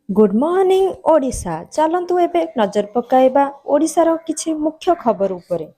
Good morning Odisha. चलंतु एबे नजर पकाइबा ओडिशार किछि मुख्य खबर उपरे।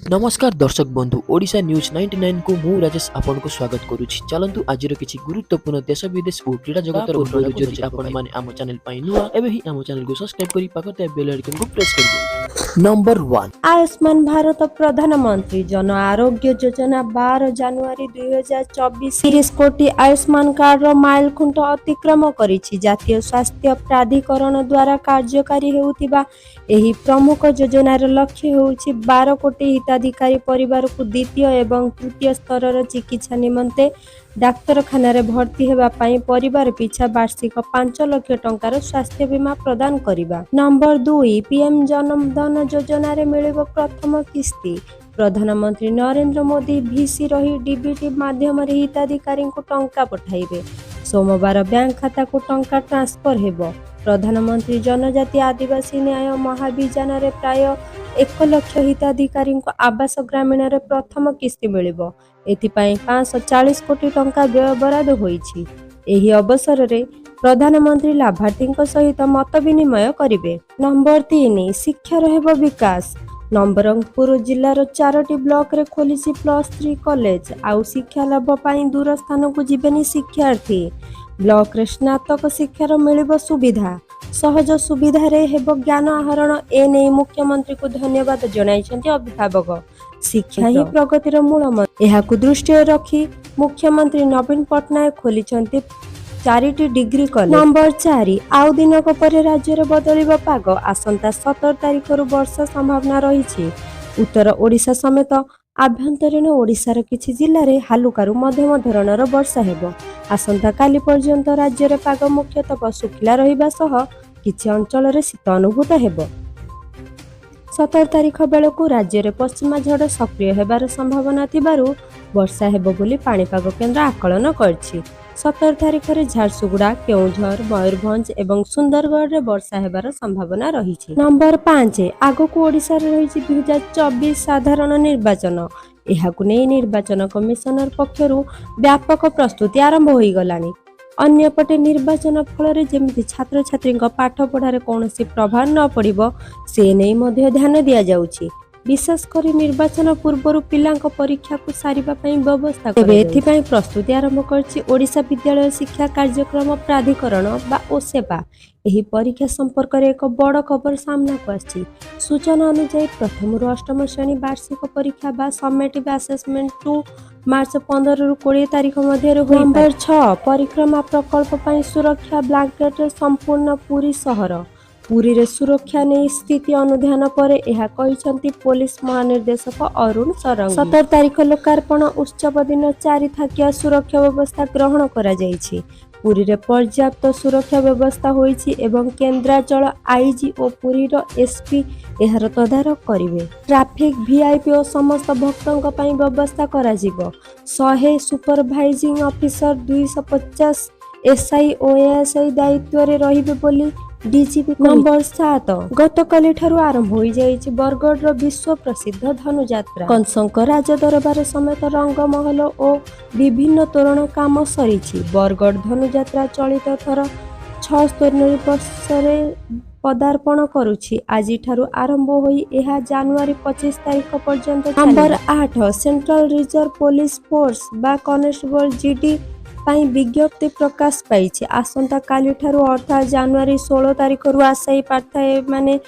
नमस्कार दर्शक बंधु ओडिशा न्यूज 99 को मु राजेश आपन को स्वागत करूछि। चलंतु आजिर किछि गुरुत्वपूर्ण देश विदेश और क्रीडा जगतर उपरे जदि आपन माने आम चैनल पाइ नुआ एबे ही आम चैनल को सब्सक्राइब करि पाकते बेल आइकन को प्रेस कर दियौ। नंबर 1 आयुष्मान भारत प्रधानमंत्री जन आरोग्य योजना 12 जनवरी 2024 30 कोटी आयुष्मान कार्ड रो माइल खुंट अतिक्रम करिछि। जातीय स्वास्थ्य प्राधिकरण द्वारा कार्यकारी हेउतिबा एही प्रमुख योजनार लक्ष्य हेउछि 12 कोटी हिताधिकारी परिवार को द्वितीय एवं तृतीय स्तर चिकित्सा निमंते डाक्तरखाना भर्ती हेबा पाई परिवार पिछा वार्षिक 5 लाख टंकार स्वास्थ्य बीमा प्रदान करिबा। नंबर 2 पीएम जनधन योजना रे मिलिबो प्रथम किस्ती। प्रधानमंत्री नरेंद्र मोदी भिसी रही डीबीटी माध्यम रे हिताधिकारी को टंका पठाइबे। सोमवार बैंक खाता को टंका ट्रांसफर हेबो। प्रधानमंत्री जनजाति आदिवासी न्याय महाभियान रे प्राय 1 लाख हिताधिकारी को आवास ग्रामीण रे प्रथम किस्ती मिलिबो। एथिपाई 540 कोटी टंका व्यय बराद होईछि। एही अवसर रे प्रधानमंत्री लाभार्थी सहित मत विनिमय करिवे। नंबर 3 शिक्षा रहबो विकास। नवरंगपुर जिल्लार 4टी ब्लॉक रे खोलिछि +3 कॉलेज। आउ शिक्षा लाभ पाई दूर स्थान को जीवेनी शिक्षार्थी। ब्लॉक रे स्नातक शिक्षार मिलिबो सुविधा। सहज सुविधा रे हेबो ज्ञान आहरण। एने मुख्यमंत्री को धन्यवाद जणाइछन्ति अभिभावक। शिक्षा ही प्रगतिर मूल मंत्र। एहाकु दृष्टि रखी मुख्यमंत्री नवीन पटनायक खोलिछन्ति 4टी डिग्री कॉलेज। नंबर 4 आउ दिनक परे राज्य रे बदलिबो पाग। आसंता 17 तारिख रु वर्षा संभावना रहिछि। उत्तर ओडिशा समेत आभ्यंतरीण ओडिशार किछि जिल्ला रे हालुकारु मध्यम धरणर वर्षा हेबो। आसंता काली पर्यंत राज्य रे पाग मुख्यतः सुखिला रहिबा सह किछि अंचल रे शीत अनुभूत हेबो। 17 तारिख बेलकु राज्य रे पश्चिमा झड़ सक्रिय हेबार संभावना थिबारु वर्षा हेबो बोली पाणीपाग केन्द्र आकलन करछि। 17 तारिख रे झारसुगुड़ा, केउझर, मयूरभंज एवं सुंदरगढ़ रे वर्षा हेबार संभावना रहिछि। नंबर 5 आगकु ओडिसा रे रहिछि 2024 साधारण निर्वाचन। एहाकु नै निर्वाचन कमिशनर पक्षरु व्यापक प्रस्तुति आरंभ होई गलानी। अन्यपटे निर्वाचन फल रे जेमिति छात्र छात्री पाठ पढ़ारे कौनसी प्रभाव न पड़िबो से नै मध्य ध्यान दिया जाउछि। विशेष करी निर्वाचन पूर्व पिला परीक्षा को सारिबा पई व्यवस्था करे। एथिपाई प्रस्तुति आरंभ करछि ओडिशा विद्यालय शिक्षा कार्यक्रम प्राधिकरण बा ओसेबा। एही परीक्षा संपर्क रे एक बड़ खबर सामना को आछि। सूचना अनुसार प्रथम रु अष्टम श्रेणी वार्षिक परीक्षा बा समेटिव असेसमेंट 2 मार्च 15 रु 20 तारिख मध्य रे होई। नंबर 6 परिक्रमा प्रकल्प पई सुरक्षा ब्लैंकेट रे संपूर्ण पुरी शहर। पुरी रे सुरक्षा नै स्थिति अनुध्यान पर एहा कहिसंती पुलिस महानिर्देशक अरुण सरंगी। 17 तारिख लोकार्पण उत्सव दिन 4 थाकिया सुरक्षा व्यवस्था ग्रहण करा जायछि। पुरी रे पर्याप्त सुरक्षा व्यवस्था होईछि एवं केन्द्राचल आईजी और पुरी रो एसपी एहार तदारक करिवे। ट्रैफिक वीआईपी और समस्त भक्तों पई व्यवस्था करा जिवो। 100 सुपरवाइजिंग ऑफिसर 250 एसआई और एएसआई दायित्व रे रहिबे बोली डीजीपी। नंबर 7 गतकाली ठारू आरंभ होई जाइछि बरगढ़ रो विश्व प्रसिद्ध धनुयात्रा। कंसंक राज दरबार समेत रंगमहल और विभिन्न तोरण काम सरिछि। बरगढ़ धनुयात्रा चलित थर 76 वर्ष रे पदार्पण करुछि। आज ठारू आरंभ होई एहा जनवरी 25 तारिख पर्यंत। Number 8 central reserve police force बा कॉन्स्टेबल जीडी पाई विज्ञप्ति प्रकाश पाइछि। आसंता काली ठारू अर्थात जनवरी 16 तारिख रु आशायी प्रार्थी माने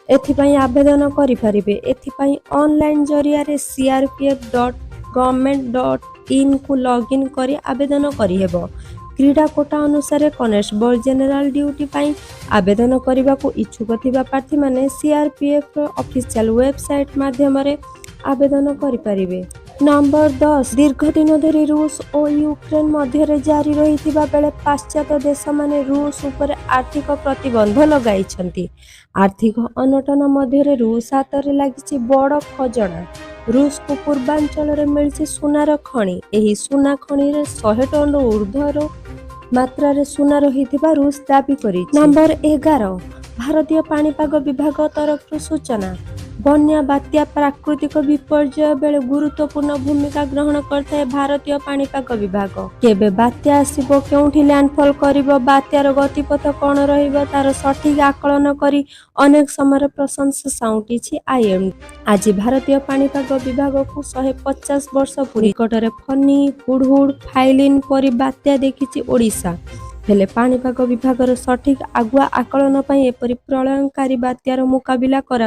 एथिपाई आवेदन करि परिबे। एथिपाई ऑनलाइन जरिया रे crpf.government.in को लॉगिन करी आवेदन करि हेबो। क्रीडा कोटा अनुसार कॉन्स्टेबल जनरल ड्यूटी पाई आवेदन करबा को इच्छुक थिबा प्रार्थी माने सीआरपीएफ ऑफिशियल वेबसाइट माध्यम रे आवेदन करि परिबे। नंबर 10 दीर्घ दिन धरी रूस और यूक्रेन मध्य जारी रही बेले पाश्चात्य देश माने रूस उपर आर्थिक प्रतिबंध लगाई। आर्थिक अनटन मध्य रूस हाथ में लगी बड़ खजना। रूस को पूर्वांचल रे मिली सुनार खणी। एही सुना खणी रे 100 टन ऊर्ध्वर मात्रा रे सुना रही रूस दाबी करी। नंबर 11 भारतीय पाणीपाग विभाग तरफ सूचना ବନ୍ୟା, ବାତ୍ୟା, ପ୍ରାକୃତିକ ବିପର୍ଯ୍ୟୟ ବେଳେ ଗୁରୁତ୍ୱପୂର୍ଣ୍ଣ ଭୂମିକା ଗ୍ରହଣ କରିଥାଏ ଭାରତୀୟ ପାଣିପାଗ ବିଭାଗ। କେବେ ବାତ୍ୟା ଆସିବ, କେଉଁଠି ଲ୍ୟାଣ୍ଡଫଲ୍ କରିବ, ବାତ୍ୟାର ଗତିପଥ କ'ଣ ରହିବ, ତାର ସଠିକ୍ ଆକଳନ କରି ଅନେକ ସମୟରେ ପ୍ରଶଂସା ସାଉଁଟିଛି IMD। ଆଜି ଭାରତୀୟ ପାଣିପାଗ ବିଭାଗକୁ 150 ବର୍ଷ ପୂର୍ବେ ନିକଟରେ ଫନି, ହୁଡହୁଡ, ଫାଇଲିନ୍ ପରି ବାତ୍ୟା ଦେଖିଛି ଓଡ଼ିଶା। ହେଲେ ପାଣିପାଗ ବିଭାଗର ସଠିକ୍ ଆଗୁଆ ଆକଳନ ପାଇଁ ଏପରି ପ୍ରଳୟଙ୍କରୀ ବାତ୍ୟାର ମୁକାବିଲା କରା